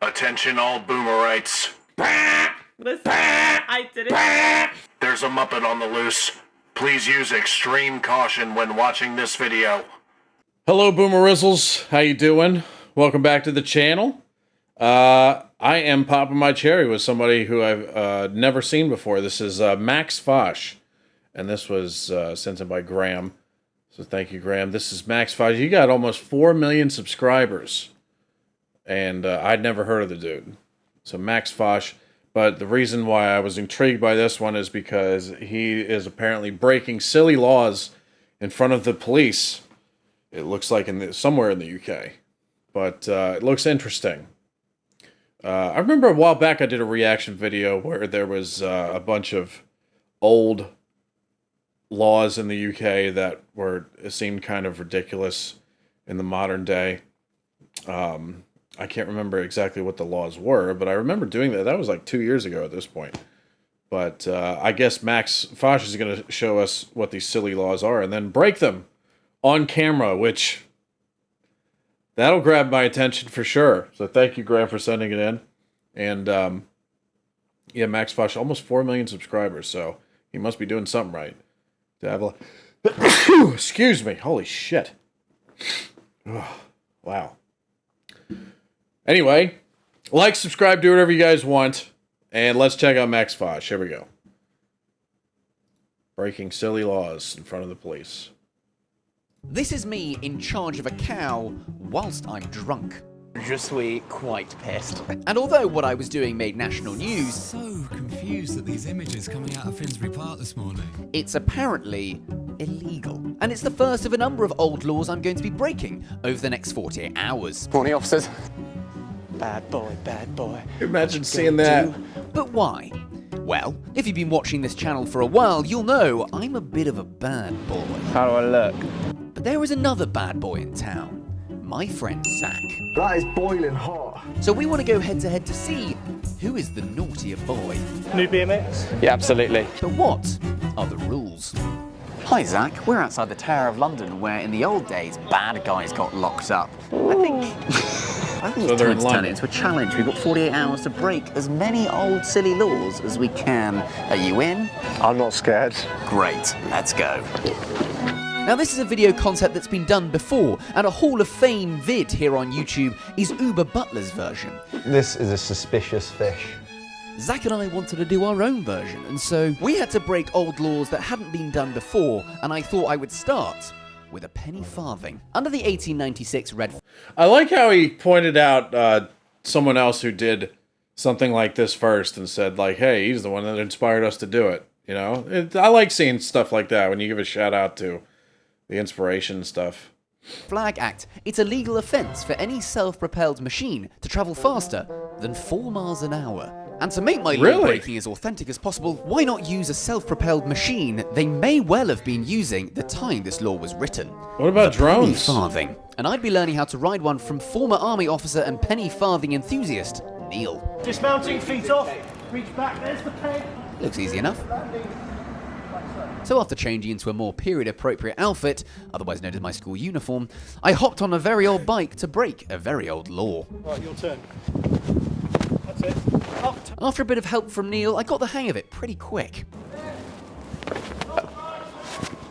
Attention all boomerites. Listen, I did it. There's a Muppet on the loose. Please use extreme caution when watching this video. Hello, Boomerizzles. How you doing? Welcome back to the channel. I am popping my cherry with somebody who I've never seen before. This is Max Fosh, and this was sent in by Graham. So thank you, Graham. This is Max Fosh. You got almost 4 million subscribers, and I'd never heard of the dude. So Max Fosh. But the reason why I was intrigued by this one is because he is apparently breaking silly laws in front of the police. It looks like somewhere in the UK. But it looks interesting. I remember a while back I did a reaction video where there was a bunch of old laws in the UK that seemed kind of ridiculous in the modern day. I can't remember exactly what the laws were, but I remember doing that. That was like 2 years ago at this point. But I guess Max Fosh is going to show us what these silly laws are and then break them on camera, which that'll grab my attention for sure. So thank you, Graham, for sending it in. And yeah, Max Fosh, almost 4 million subscribers, so he must be doing something right. To have a excuse me, holy shit. Wow. Anyway, like, subscribe, do whatever you guys want, and let's check out Max Fosh. Here we go. Breaking silly laws in front of the police. This is me in charge of a cow whilst I'm drunk. Je suis quite pissed. And although what I was doing made national news, So confused at these images coming out of Finsbury Park this morning. it's apparently illegal. And it's the first of a number of old laws I'm going to be breaking over the next 48 hours. Morning, officers. Bad boy, bad boy. Imagine seeing that. But why? Well, if you've been watching this channel for a while, you'll know I'm a bit of a bad boy. How do I look? But there is another bad boy in town. My friend Zach. That is boiling hot. So we want to go head to head to see who is the naughtier boy. New beer mix? Yeah, absolutely. But what are the rules? Hi, Zach. We're outside the Tower of London, where in the old days, bad guys got locked up. I think So it's they're time in to turn London. it into a challenge. We've got 48 hours to break as many old silly laws as we can. Are you in? I'm not scared. Great. Let's go. Now this is a video concept that's been done before, and a Hall of Fame vid here on YouTube is Uber Butler's version. This is a suspicious fish. Zach and I wanted to do our own version, and so we had to break old laws that hadn't been done before, and I thought I would start with a penny farthing. Under the 1896 red... I like how he pointed out someone else who did something like this first and said, like, hey, he's the one that inspired us to do it. You know, I like seeing stuff like that when you give a shout out to the inspiration and stuff. Flag Act. It's a legal offence for any self-propelled machine to travel faster than 4 miles an hour. And to make my law breaking as authentic as possible, why not use a self-propelled machine they may well have been using the time this law was written? What about drones? Penny farthing. And I'd be learning how to ride one from former army officer and penny farthing enthusiast, Neil. Dismounting, feet off. Reach back, there's the peg. Looks easy enough. So after changing into a more period-appropriate outfit, otherwise known as my school uniform, I hopped on a very old bike to break a very old law. Right, your turn. That's it. Up. After a bit of help from Neil, I got the hang of it pretty quick.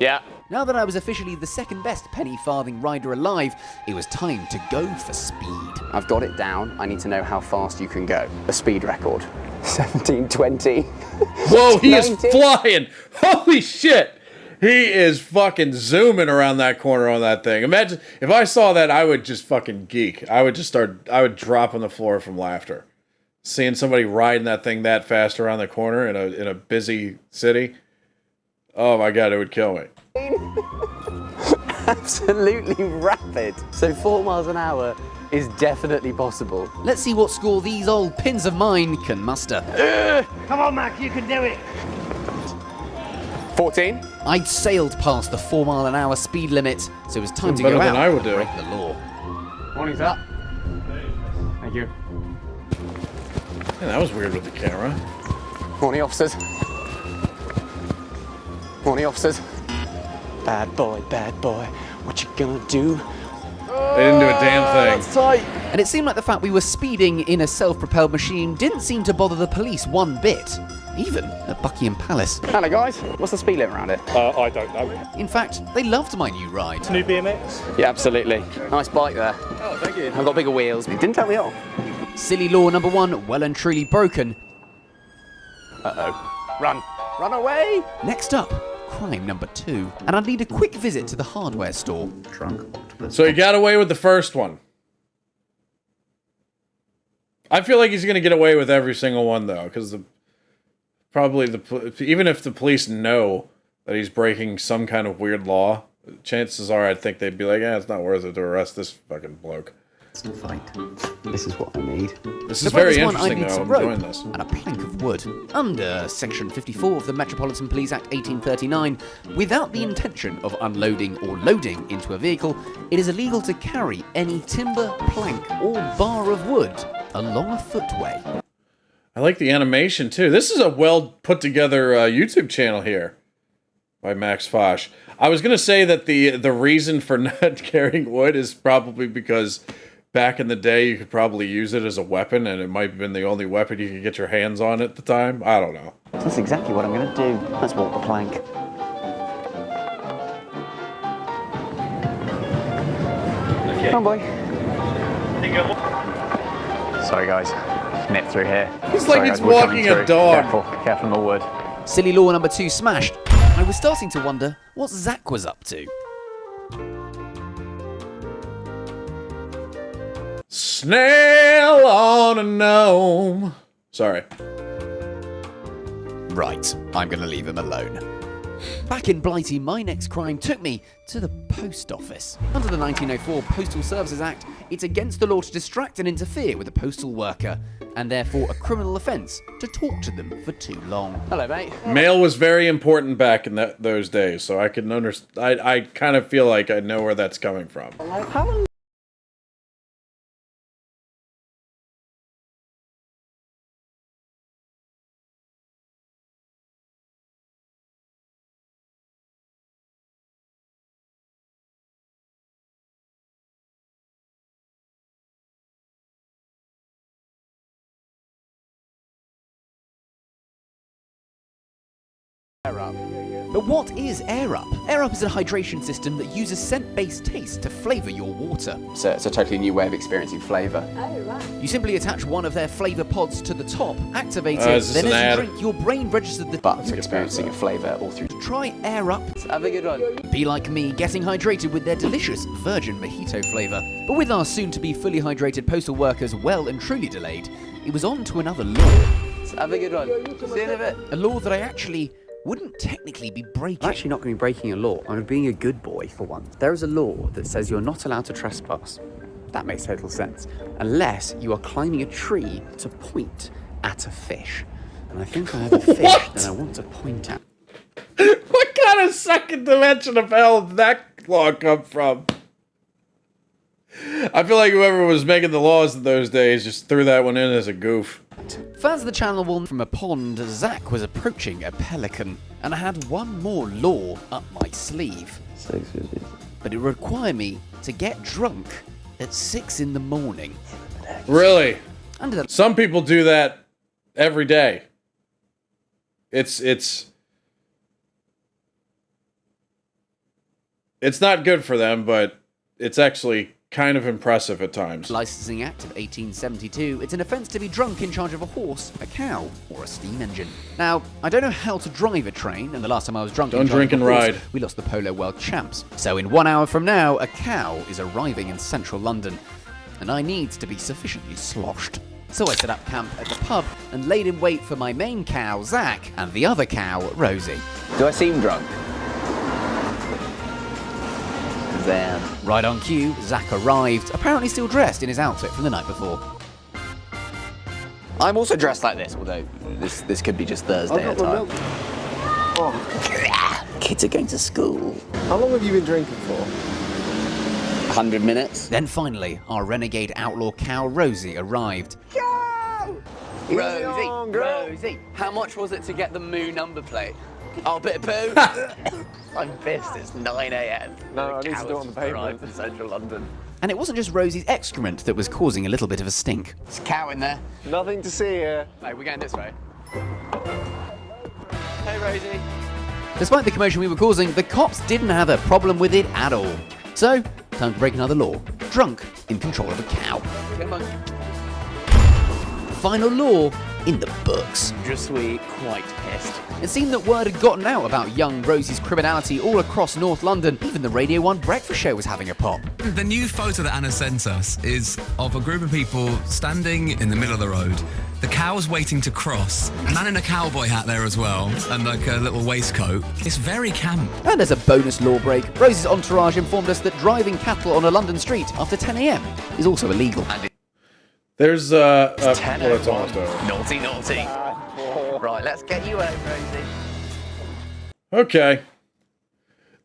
Yeah. Now that I was officially the second best penny farthing rider alive, it was time to go for speed. I've got it down. I need to know how fast you can go. A speed record. 17:20. Whoa, he is 19. flying! Holy shit! He is fucking zooming around that corner on that thing. Imagine, if I saw that, I would just fucking geek. I would drop on the floor from laughter. Seeing somebody riding that thing that fast around the corner in a busy city. Oh my god, it would kill me. Absolutely rapid. So 4 miles an hour is definitely possible. Let's see what score these old pins of mine can muster. Come on, Mac, you can do it. 14. I'd sailed past the 4 mile an hour speed limit, so it was time to Better go than out I would do. and break the law. Morning's up. Thank you. Man, that was weird with the camera. Morning, officers. Morning, officers. Bad boy, what you gonna do? They didn't do a damn thing. That's tight. And it seemed like the fact we were speeding in a self-propelled machine didn't seem to bother the police one bit, even at Buckingham Palace. Hello guys, what's the speed limit around it? I don't know. In fact, they loved my new ride. New BMX? Yeah, absolutely. Nice bike there. Oh, thank you. I've got bigger wheels. It didn't tell me off. Silly law number 1, well and truly broken. Uh-oh. Run. Run away! Next up, crime number 2. And I'd need a quick visit to the hardware store. So he got away with the first one. I feel like he's going to get away with every single one, though, because even if the police know that he's breaking some kind of weird law, chances are I'd think they'd be like, it's not worth it to arrest this fucking bloke. Still fight. This is what I need. This is very interesting, though. I'm rope enjoying this. and a plank of wood. Under Section 54 of the Metropolitan Police Act 1839, without the intention of unloading or loading into a vehicle, it is illegal to carry any timber, plank, or bar of wood along a footway. I like the animation, too. This is a well put together YouTube channel here by Max Fosh. I was going to say that the reason for not carrying wood is probably because back in the day you could probably use it as a weapon, and it might have been the only weapon you could get your hands on at the time. I don't know. That's exactly what I'm going to do. Let's walk the plank. Okay. Come on, boy. There you go. Sorry, guys. Nip through here. It's Sorry, like he's guys, we're coming walking a through. dog. Careful on the wood. Silly law number 2 smashed. I was starting to wonder what Zach was up to. Snail on a gnome. Sorry. Right, I'm going to leave him alone. Back in Blighty, my next crime took me to the post office. Under the 1904 Postal Services Act, it's against the law to distract and interfere with a postal worker, and therefore a criminal offence to talk to them for too long. Hello, mate. Mail was very important back in those days, so I can understand. I kind of feel like I know where that's coming from. How long? But what is Air Up? Air Up is a hydration system that uses scent-based taste to flavour your water. So it's a totally new way of experiencing flavour. You simply attach one of their flavour pods to the top, activate it, is this then an as ad? you drink, your brain registers the... But experiencing a flavour all through. Try Air Up. Have a good one. Be like me, getting hydrated with their delicious virgin mojito flavour. But with our soon-to-be fully hydrated postal workers well and truly delayed, it was on to another law. Have a good one. See you in a bit. A law that I actually wouldn't technically be breaking. I'm actually not going to be breaking a law. I'm being a good boy for once. There is a law that says you're not allowed to trespass. That makes total sense. Unless you are climbing a tree to point at a fish. And I think I have a fish that I want to point at. What kind of second dimension of hell did that law come from? I feel like whoever was making the laws in those days just threw that one in as a goof. Fans of the channel will know from a pond, Zach was approaching a pelican, and I had one more law up my sleeve. But it required me to get drunk at 6 in the morning. Really? Under the Some people do that every day. It's not good for them, but it's actually kind of impressive at times. Licensing Act of 1872, it's an offence to be drunk in charge of a horse, a cow, or a steam engine. Now, I don't know how to drive a train, and the last time I was drunk Don't in charge drink of a and horse, ride. we lost the Polo World Champs. So in 1 hour from now, a cow is arriving in central London, and I need to be sufficiently sloshed. So I set up camp at the pub and laid in wait for my main cow, Zach, and the other cow, Rosie. Do I seem drunk? Then. Right on cue, Zach arrived, apparently still dressed in his outfit from the night before. I'm also dressed like this, although this could be just Thursday at time. Kids are going to school. How long have you been drinking for? 100 minutes. Then finally, our renegade outlaw cow, Rosie, arrived. Rosie, how much was it to get the Moo number plate? Oh, bit of poo. I'm pissed. It's 9 a.m. No, I need to do it on the pavement. Arrived in central London. And it wasn't just Rosie's excrement that was causing a little bit of a stink. There's a cow in there. Nothing to see here. Hey, we're going this way. Hey, Rosie. Despite the commotion we were causing, the cops didn't have a problem with it at all. So, time to break another law. Drunk in control of a cow. Come on. Final law in the books. Just we quite pissed. It seemed that word had gotten out about young Rosie's criminality all across North London. Even the Radio 1 breakfast show was having a pop. The new photo that Anna sent us is of a group of people standing in the middle of the road. The cow's waiting to cross. A man in a cowboy hat there as well, and like a little waistcoat. It's very camp. And as a bonus law break, Rosie's entourage informed us that driving cattle on a London street after 10 a.m. is also illegal. There's well, it's almost over. Naughty, naughty. Right, let's get you home, Rosie. Okay.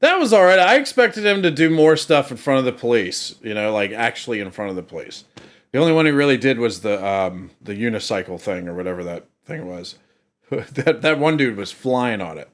That was alright. I expected him to do more stuff in front of the police. You know, like actually in front of the police. The only one he really did was the unicycle thing or whatever that thing was. that one dude was flying on it.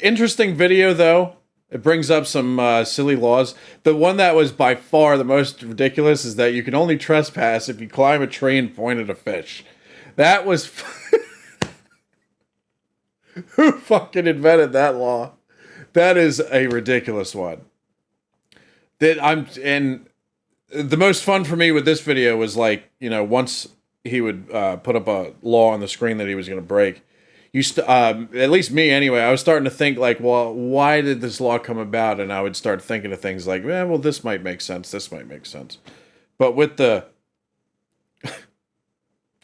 Interesting video though. It brings up some silly laws. The one that was by far the most ridiculous is that you can only trespass if you climb a tree and point at a fish. That was... Who fucking invented that law? That is a ridiculous one. And the most fun for me with this video was like, you know, once he would put up a law on the screen that he was going to break, at least me anyway, I was starting to think like, well, why did this law come about? And I would start thinking of things like, well, this might make sense. This might make sense. But with the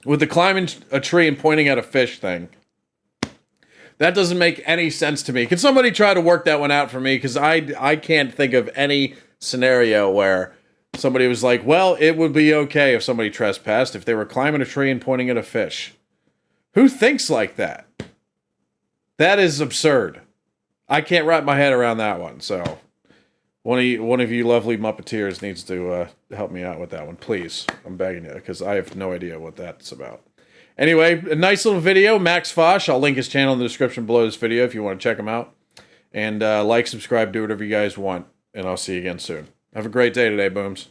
climbing a tree and pointing at a fish thing, that doesn't make any sense to me. Can somebody try to work that one out for me? Because I can't think of any scenario where somebody was like, well, it would be okay if somebody trespassed if they were climbing a tree and pointing at a fish. Who thinks like that? That is absurd. I can't wrap my head around that one. So one of you lovely Muppeteers needs to help me out with that one. Please. I'm begging you, because I have no idea what that's about. Anyway, a nice little video. Max Fosh. I'll link his channel in the description below this video if you want to check him out. And like, subscribe, do whatever you guys want. And I'll see you again soon. Have a great day today, Booms.